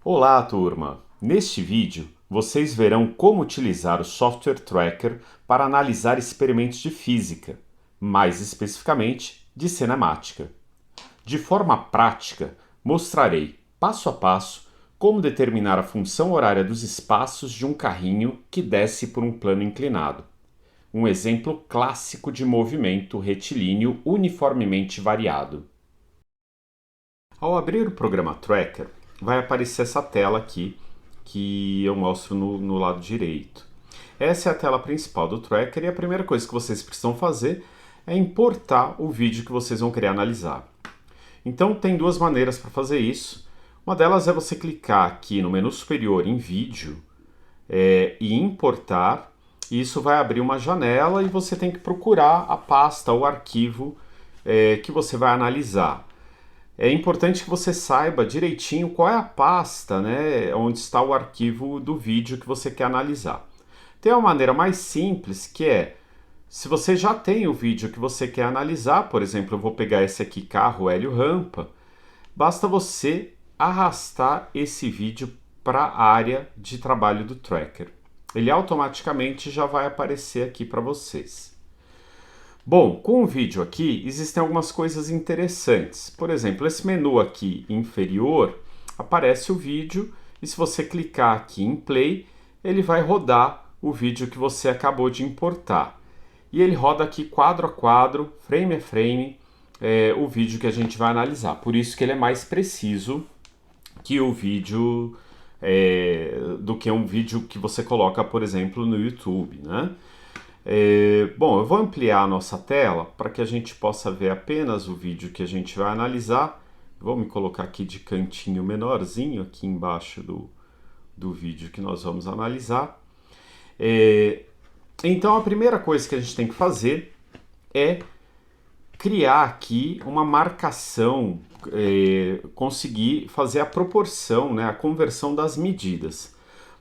Olá, turma! Neste vídeo, vocês verão como utilizar o Software Tracker para analisar experimentos de física, mais especificamente de cinemática. De forma prática, mostrarei, passo a passo, como determinar a função horária dos espaços de um carrinho que desce por um plano inclinado. Um exemplo clássico de movimento retilíneo uniformemente variado. Ao abrir o programa Tracker, vai aparecer essa tela aqui que eu mostro no lado direito. Essa é a tela principal do Tracker e a primeira coisa que vocês precisam fazer é importar o vídeo que vocês vão querer analisar. Então tem duas maneiras para fazer isso. Uma delas é você clicar aqui no menu superior em vídeo e importar. E isso vai abrir uma janela e você tem que procurar a pasta ou arquivo que você vai analisar. É importante que você saiba direitinho qual é a pasta, né, onde está o arquivo do vídeo que você quer analisar. Tem uma maneira mais simples que é, se você já tem o vídeo que você quer analisar, por exemplo, eu vou pegar esse aqui, carro Hélio Rampa, basta você arrastar esse vídeo para a área de trabalho do Tracker. Ele automaticamente já vai aparecer aqui para vocês. Bom, com o vídeo aqui existem algumas coisas interessantes. Por exemplo, esse menu aqui inferior aparece o vídeo e se você clicar aqui em play, ele vai rodar o vídeo que você acabou de importar. E ele roda aqui quadro a quadro, frame a frame, o vídeo que a gente vai analisar. Por isso que ele é mais preciso que o vídeo, do que um vídeo que você coloca, por exemplo, no YouTube, né? Bom, eu vou ampliar a nossa tela para que a gente possa ver apenas o vídeo que a gente vai analisar. Vou me colocar aqui de cantinho menorzinho, aqui embaixo do vídeo que nós vamos analisar. Então a primeira coisa que a gente tem que fazer é criar aqui uma marcação, conseguir fazer a proporção, né, a conversão das medidas.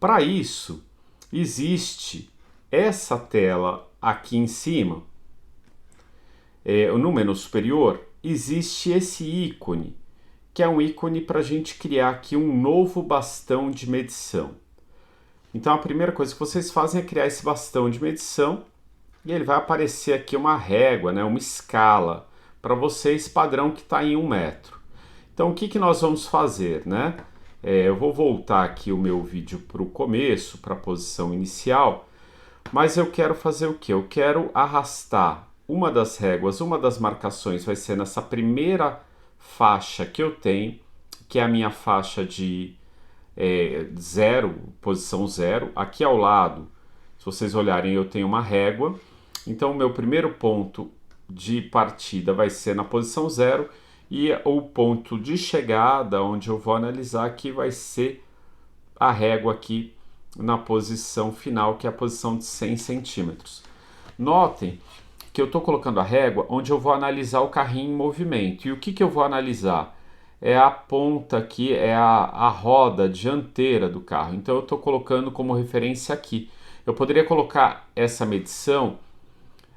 Para isso, existe essa tela aqui em cima, no menu superior, existe esse ícone, que é um ícone para a gente criar aqui um novo bastão de medição. Então a primeira coisa que vocês fazem é criar esse bastão de medição e ele vai aparecer aqui uma régua, né, uma escala, para vocês padrão que está em 1 metro. Então o que nós vamos fazer, né? Eu vou voltar aqui o meu vídeo para o começo, para a posição inicial, mas eu quero fazer o quê? Eu quero arrastar uma das réguas, uma das marcações vai ser nessa primeira faixa que eu tenho, que é a minha faixa de 0, posição 0. Aqui ao lado, se vocês olharem, eu tenho uma régua. Então o meu primeiro ponto de partida vai ser na posição 0 e o ponto de chegada, onde eu vou analisar aqui, vai ser a régua aqui na posição final, que é a posição de 100 centímetros. Notem que eu estou colocando a régua onde eu vou analisar o carrinho em movimento. E o que eu vou analisar? É a ponta aqui, é a roda dianteira do carro. Então eu estou colocando como referência aqui. Eu poderia colocar essa medição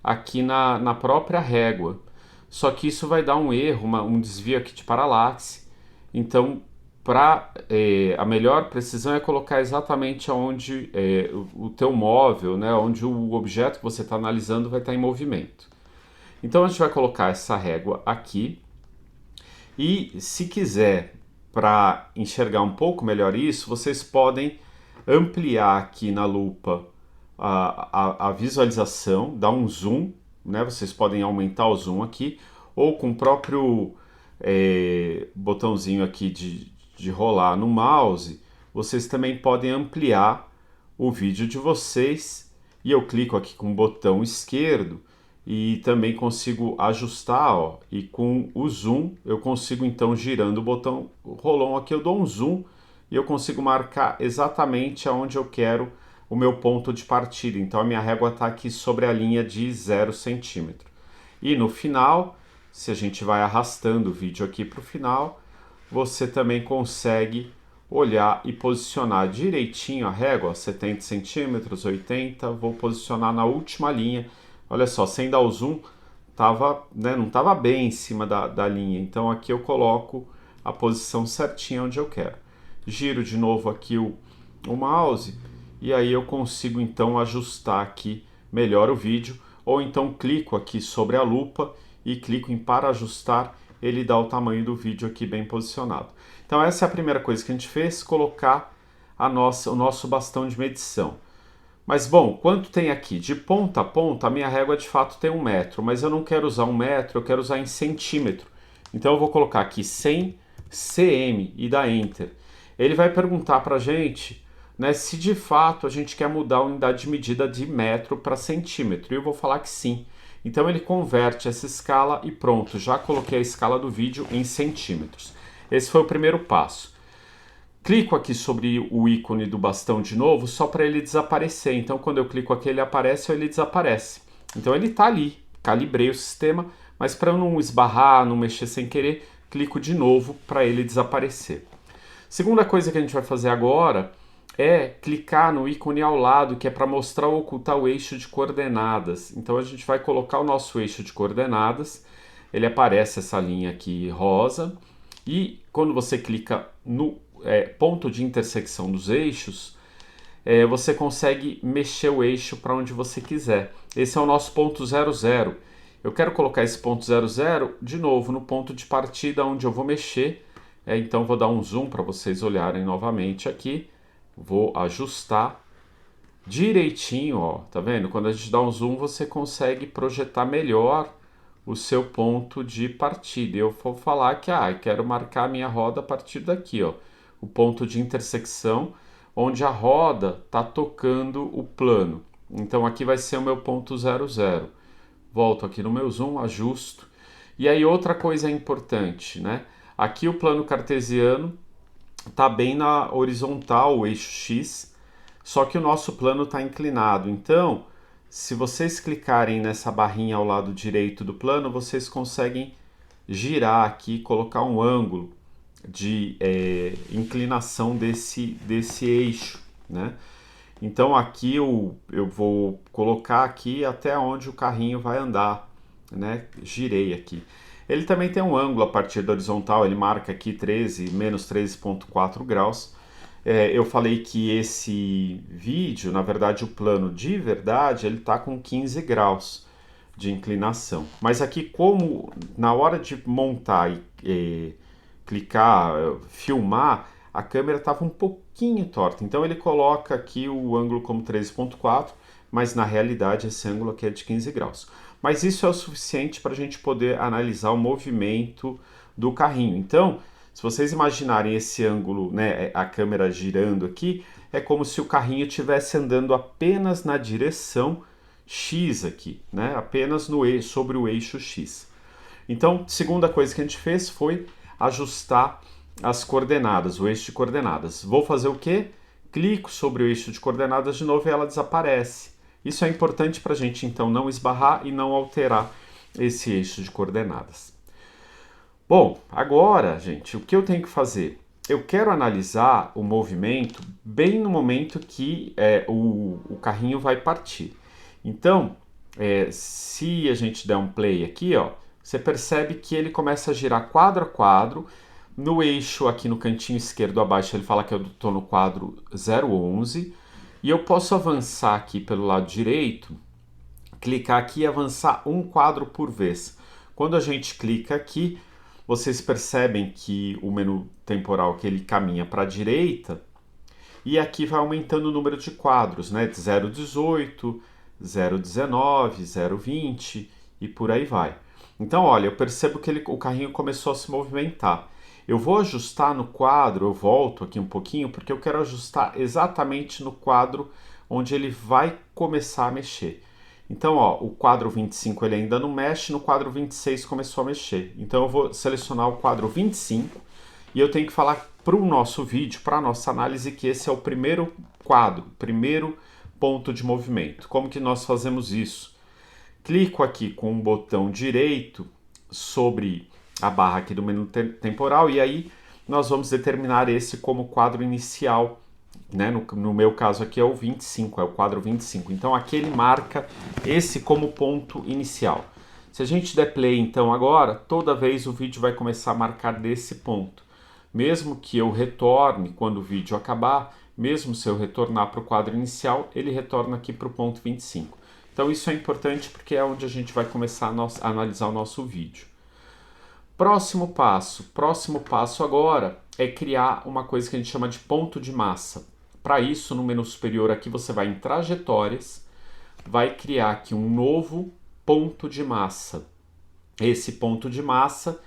aqui na própria régua. Só que isso vai dar um erro, um desvio aqui de paralaxe. Então, a melhor precisão é colocar exatamente onde o teu móvel, né, onde o objeto que você está analisando vai estar em movimento. Então a gente vai colocar essa régua aqui e se quiser, para enxergar um pouco melhor isso, vocês podem ampliar aqui na lupa a visualização, dar um zoom, né? Vocês podem aumentar o zoom aqui ou com o próprio botãozinho aqui de rolar no mouse, vocês também podem ampliar o vídeo de vocês e eu clico aqui com o botão esquerdo e também consigo ajustar, ó, e com o zoom eu consigo então girando o botão rolão aqui eu dou um zoom e eu consigo marcar exatamente aonde eu quero o meu ponto de partida. Então a minha régua está aqui sobre a linha de 0 centímetro. E no final, se a gente vai arrastando o vídeo aqui para o final, você também consegue olhar e posicionar direitinho a régua, 70 centímetros, 80, vou posicionar na última linha. Olha só, sem dar o zoom, não estava bem em cima da linha. Então aqui eu coloco a posição certinha onde eu quero. giro de novo aqui o mouse e aí eu consigo então ajustar aqui melhor o vídeo, ou então clico aqui sobre a lupa e clico em para ajustar, ele dá o tamanho do vídeo aqui bem posicionado. Então essa é a primeira coisa que a gente fez, colocar o nosso bastão de medição. Mas bom, quanto tem aqui? De ponta a ponta, a minha régua de fato tem 1 metro, mas eu não quero usar 1 metro, eu quero usar em centímetro. Então eu vou colocar aqui 100 cm e dar Enter. Ele vai perguntar para a gente, né, se de fato a gente quer mudar a unidade de medida de metro para centímetro. E eu vou falar que sim. Então ele converte essa escala e pronto, já coloquei a escala do vídeo em centímetros. Esse foi o primeiro passo. Clico aqui sobre o ícone do bastão de novo, só para ele desaparecer. Então, quando eu clico aqui, ele aparece ou ele desaparece. Então, ele está ali. Calibrei o sistema, mas para eu não esbarrar, não mexer sem querer, clico de novo para ele desaparecer. Segunda coisa que a gente vai fazer agora é clicar no ícone ao lado, que é para mostrar ou ocultar o eixo de coordenadas. Então, a gente vai colocar o nosso eixo de coordenadas. Ele aparece essa linha aqui rosa. E quando você clica no ponto de intersecção dos eixos, você consegue mexer o eixo para onde você quiser. Esse é o nosso ponto 00. Eu quero colocar esse ponto 00 de novo no ponto de partida onde eu vou mexer. Então vou dar um zoom para vocês olharem novamente aqui. Vou ajustar direitinho, ó, tá vendo? Quando a gente dá um zoom, você consegue projetar melhor o seu ponto de partida. Eu vou falar que quero marcar a minha roda a partir daqui, ó, o ponto de intersecção onde a roda está tocando o plano. Então aqui vai ser o meu ponto 00. Volto aqui no meu zoom, ajusto. E aí outra coisa importante, né? Aqui o plano cartesiano está bem na horizontal, o eixo X, só que o nosso plano está inclinado. Então, se vocês clicarem nessa barrinha ao lado direito do plano, vocês conseguem girar aqui, colocar um ângulo de inclinação desse eixo, né? Então aqui eu vou colocar aqui até onde o carrinho vai andar, né? Girei aqui. Ele também tem um ângulo a partir da horizontal, ele marca aqui menos 13,4 graus. Eu falei que esse vídeo, na verdade o plano de verdade, ele está com 15 graus de inclinação. Mas aqui, como na hora de montar e clicar, filmar, a câmera estava um pouquinho torta. Então ele coloca aqui o ângulo como 13,4, mas na realidade esse ângulo aqui é de 15 graus. Mas isso é o suficiente para a gente poder analisar o movimento do carrinho. Então, se vocês imaginarem esse ângulo, né, a câmera girando aqui, é como se o carrinho estivesse andando apenas na direção X aqui, né, apenas sobre o eixo X. Então, segunda coisa que a gente fez foi ajustar as coordenadas, o eixo de coordenadas. Vou fazer o quê? Clico sobre o eixo de coordenadas de novo e ela desaparece. Isso é importante para a gente, então, não esbarrar e não alterar esse eixo de coordenadas. Bom, agora, gente, o que eu tenho que fazer? Eu quero analisar o movimento bem no momento que o carrinho vai partir. Então, se a gente der um play aqui, ó, você percebe que ele começa a girar quadro a quadro. No eixo aqui no cantinho esquerdo abaixo ele fala que eu estou no quadro 011. E eu posso avançar aqui pelo lado direito, clicar aqui e avançar um quadro por vez. Quando a gente clica aqui, vocês percebem que o menu temporal que ele caminha para a direita e aqui vai aumentando o número de quadros, né? 018, 019, 020 e por aí vai. Então, olha, eu percebo que o carrinho começou a se movimentar. Eu vou ajustar no quadro, eu volto aqui um pouquinho, porque eu quero ajustar exatamente no quadro onde ele vai começar a mexer. Então, ó, o quadro 25 ele ainda não mexe, no quadro 26 começou a mexer. Então eu vou selecionar o quadro 25 e eu tenho que falar para o nosso vídeo, para a nossa análise, que esse é o primeiro quadro, primeiro ponto de movimento. Como que nós fazemos isso? Clico aqui com o botão direito sobre a barra aqui do menu temporal e aí nós vamos determinar esse como quadro inicial, né? No meu caso aqui é o 25, é o quadro 25. Então aqui ele marca esse como ponto inicial. Se a gente der play então agora, toda vez o vídeo vai começar a marcar desse ponto. Mesmo que eu retorne quando o vídeo acabar, mesmo se eu retornar para o quadro inicial, ele retorna aqui para o ponto 25. Então isso é importante porque é onde a gente vai começar a analisar o nosso vídeo. Próximo passo agora é criar uma coisa que a gente chama de ponto de massa. Para isso, no menu superior aqui você vai em trajetórias, vai criar aqui um novo ponto de massa. Esse ponto de massa,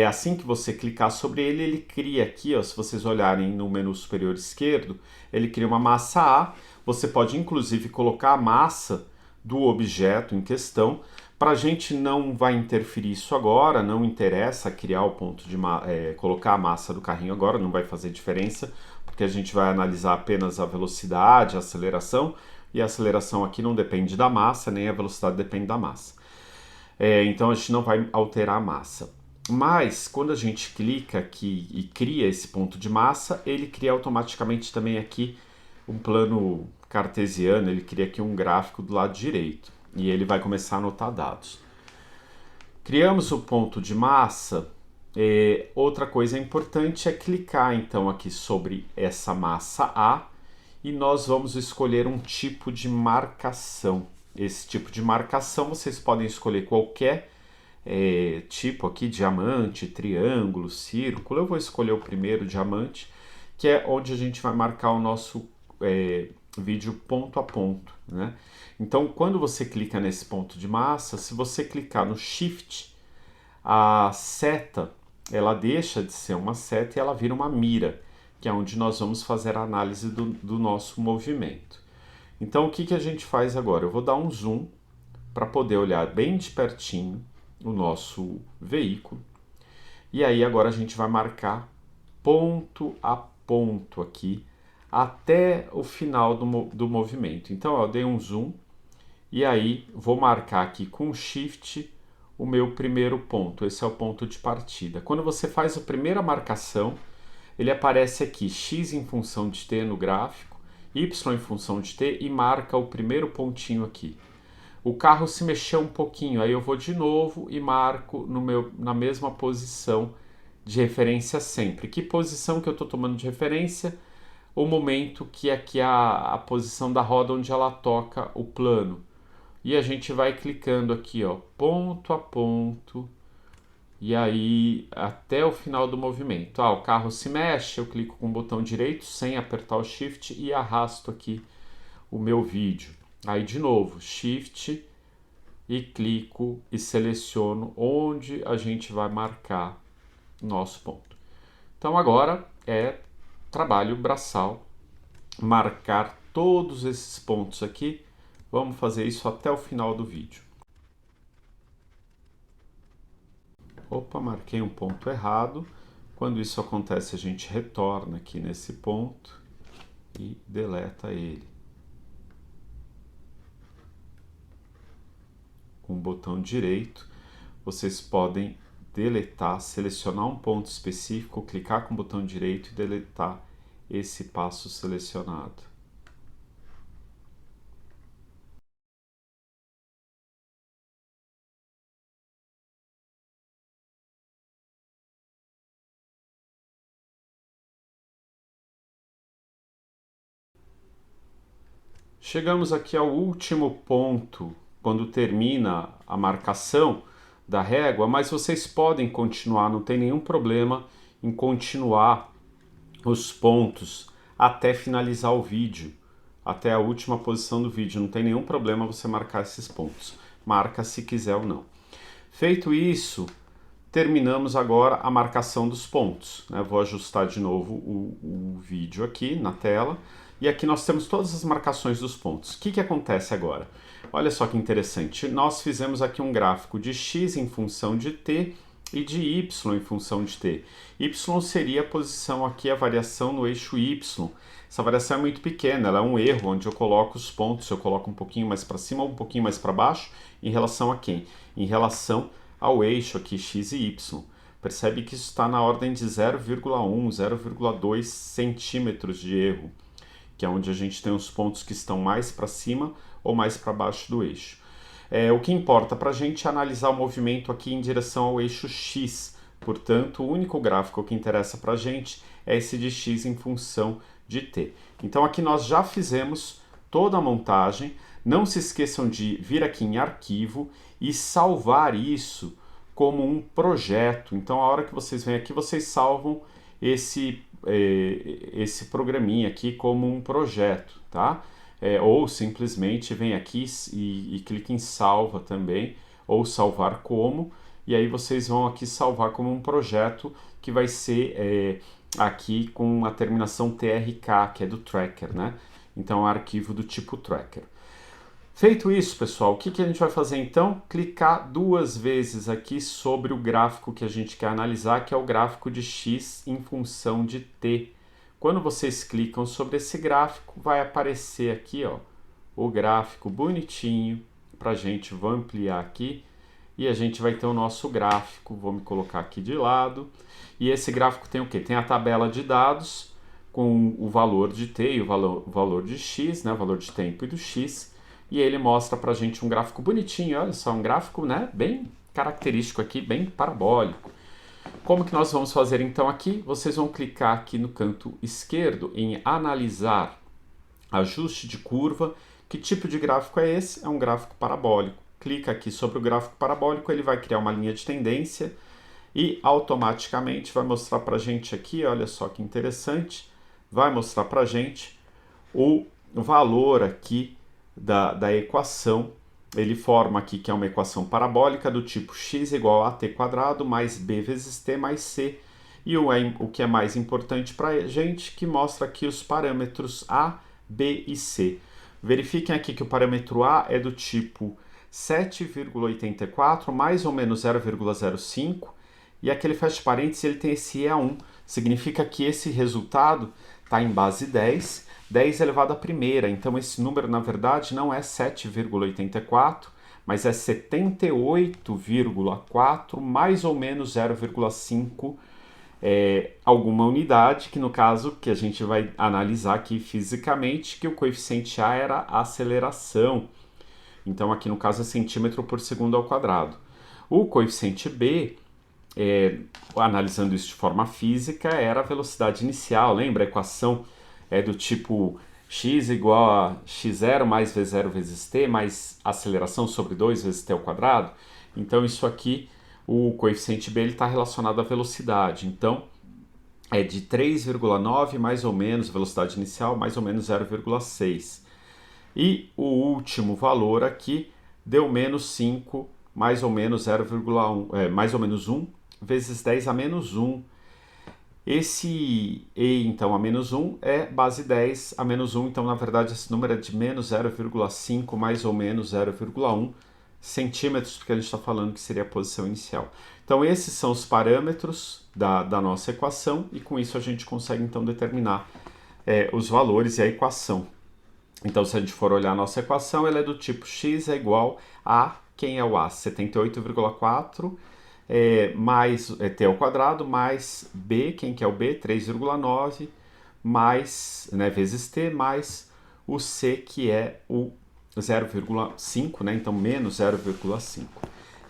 assim que você clicar sobre ele, ele cria aqui, ó, se vocês olharem no menu superior esquerdo, ele cria uma massa A. Você pode inclusive colocar a massa do objeto em questão. Para a gente não vai interferir isso agora, não interessa criar o ponto de colocar a massa do carrinho agora, não vai fazer diferença, porque a gente vai analisar apenas a velocidade, a aceleração, e a aceleração aqui não depende da massa, nem a velocidade depende da massa. Então a gente não vai alterar a massa. Mas quando a gente clica aqui e cria esse ponto de massa, ele cria automaticamente também aqui um plano cartesiano, ele cria aqui um gráfico do lado direito e ele vai começar a anotar dados. Criamos o ponto de massa. Outra coisa importante é clicar então aqui sobre essa massa A e nós vamos escolher um tipo de marcação. Esse tipo de marcação vocês podem escolher qualquer tipo aqui, diamante, triângulo, círculo. Eu vou escolher o primeiro, diamante, que é onde a gente vai marcar o nosso vídeo ponto a ponto, né? Então, quando você clica nesse ponto de massa, se você clicar no Shift, a seta, ela deixa de ser uma seta e ela vira uma mira, que é onde nós vamos fazer a análise do nosso movimento. Então, o que a gente faz agora? Eu vou dar um zoom para poder olhar bem de pertinho o nosso veículo. E aí agora a gente vai marcar ponto a ponto aqui, até o final do movimento. Então, eu dei um zoom e aí vou marcar aqui com Shift o meu primeiro ponto. Esse é o ponto de partida. Quando você faz a primeira marcação, ele aparece aqui x em função de t no gráfico, y em função de t e marca o primeiro pontinho aqui. O carro se mexeu um pouquinho, aí eu vou de novo e marco na mesma posição de referência sempre. Que posição que eu estou tomando de referência? O momento que aqui é a posição da roda onde ela toca o plano. E a gente vai clicando aqui, ó, ponto a ponto, e aí até o final do movimento. O carro se mexe, eu clico com o botão direito sem apertar o Shift e arrasto aqui o meu vídeo. Aí de novo, Shift e clico e seleciono onde a gente vai marcar nosso ponto. Então agora é trabalho braçal, marcar todos esses pontos aqui. Vamos fazer isso até o final do vídeo. Opa, marquei um ponto errado. Quando isso acontece, a gente retorna aqui nesse ponto e deleta ele. Com o botão direito, vocês podem deletar, selecionar um ponto específico, clicar com o botão direito e deletar esse passo selecionado. Chegamos aqui ao último ponto, quando termina a marcação da régua, mas vocês podem continuar, não tem nenhum problema em continuar os pontos até finalizar o vídeo, até a última posição do vídeo, não tem nenhum problema você marcar esses pontos. Marca se quiser ou não. Feito isso, terminamos agora a marcação dos pontos, né? Vou ajustar de novo o vídeo aqui na tela. E aqui nós temos todas as marcações dos pontos. O que acontece agora? Olha só que interessante. Nós fizemos aqui um gráfico de x em função de t e de y em função de t. Y seria a posição aqui, a variação no eixo y. Essa variação é muito pequena, ela é um erro onde eu coloco os pontos, eu coloco um pouquinho mais para cima ou um pouquinho mais para baixo, em relação a quem? Em relação ao eixo aqui x e y. Percebe que isso está na ordem de 0,1, 0,2 centímetros de erro, que é onde a gente tem os pontos que estão mais para cima ou mais para baixo do eixo. O que importa para a gente é analisar o movimento aqui em direção ao eixo X. Portanto, o único gráfico que interessa para a gente é esse de x em função de t. Então aqui nós já fizemos toda a montagem. Não se esqueçam de vir aqui em arquivo e salvar isso como um projeto. Então a hora que vocês vêm aqui, vocês salvam esse programinha aqui como um projeto, tá? Ou simplesmente vem aqui e clica em salva também, ou salvar como, e aí vocês vão aqui salvar como um projeto que vai ser aqui com a terminação TRK, que é do tracker, né? Então é um arquivo do tipo tracker. Feito isso, pessoal, o que a gente vai fazer então? Clicar duas vezes aqui sobre o gráfico que a gente quer analisar, que é o gráfico de x em função de t. Quando vocês clicam sobre esse gráfico, vai aparecer aqui, ó, o gráfico bonitinho para a gente. Vou ampliar aqui e a gente vai ter o nosso gráfico. Vou me colocar aqui de lado. E esse gráfico tem o quê? Tem a tabela de dados com o valor de t e o valor de x, né, o valor de tempo e do x. E ele mostra pra gente um gráfico bonitinho, olha só, um gráfico, né, bem característico aqui, bem parabólico. Como que nós vamos fazer então aqui? Vocês vão clicar aqui no canto esquerdo em analisar ajuste de curva. Que tipo de gráfico é esse? É um gráfico parabólico. Clica aqui sobre o gráfico parabólico, ele vai criar uma linha de tendência e automaticamente vai mostrar pra gente aqui, olha só que interessante, vai mostrar pra gente o valor aqui da equação. Ele forma aqui que é uma equação parabólica do tipo x igual a t quadrado mais b vezes t mais c. E o que é mais importante para a gente, que mostra aqui os parâmetros a, b e c. Verifiquem aqui que o parâmetro a é do tipo 7,84 mais ou menos 0,05 e aquele fecha parênteses ele tem esse EA1. Significa que esse resultado está em base 10 elevado à primeira, então esse número na verdade não é 7,84, mas é 78,4 mais ou menos 0,5 alguma unidade, que no caso que a gente vai analisar aqui fisicamente, que o coeficiente A era a aceleração, então aqui no caso é centímetro por segundo ao quadrado. O coeficiente B, analisando isso de forma física, era a velocidade inicial, lembra? A equação é do tipo x igual a x0 mais v0 vezes t mais aceleração sobre 2 vezes t ao quadrado. Então isso aqui, o coeficiente B está relacionado à velocidade. Então é de 3,9 mais ou menos, velocidade inicial, mais ou menos 0,6. E o último valor aqui deu menos 5, mais ou menos 0,1, mais ou menos 1 vezes 10 a menos 1. Esse E, então, a menos 1 é base 10 a menos 1, então, na verdade, esse número é de menos 0,5 mais ou menos 0,1 centímetros, porque a gente está falando que seria a posição inicial. Então, esses são os parâmetros da nossa equação e, com isso, a gente consegue, então, determinar os valores e a equação. Então, se a gente for olhar a nossa equação, ela é do tipo x é igual a, quem é o A? 78,4 mais t ao quadrado, mais b, quem que é o b? 3,9, mais, né, vezes t, mais o c, que é o 0,5, né, então menos 0,5.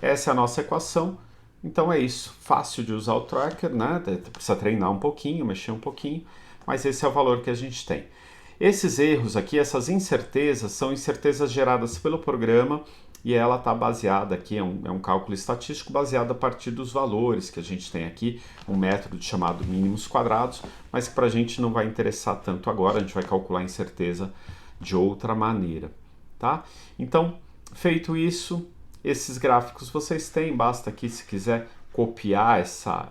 Essa é a nossa equação. Então é isso, fácil de usar o tracker, né, precisa treinar um pouquinho, mexer um pouquinho, mas esse é o valor que a gente tem. Esses erros aqui, essas incertezas, são incertezas geradas pelo programa e ela está baseada aqui, é um cálculo estatístico baseado a partir dos valores que a gente tem aqui, um método chamado mínimos quadrados, mas que para a gente não vai interessar tanto agora, a gente vai calcular a incerteza de outra maneira, tá? Então, feito isso, esses gráficos vocês têm, basta aqui se quiser copiar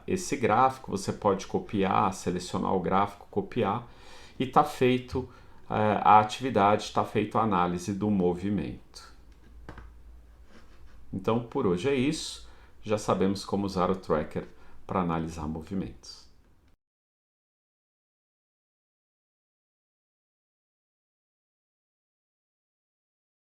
esse gráfico, você pode copiar, selecionar o gráfico, copiar, e está feito a atividade, está feita a análise do movimento. Então, por hoje é isso. Já sabemos como usar o tracker para analisar movimentos.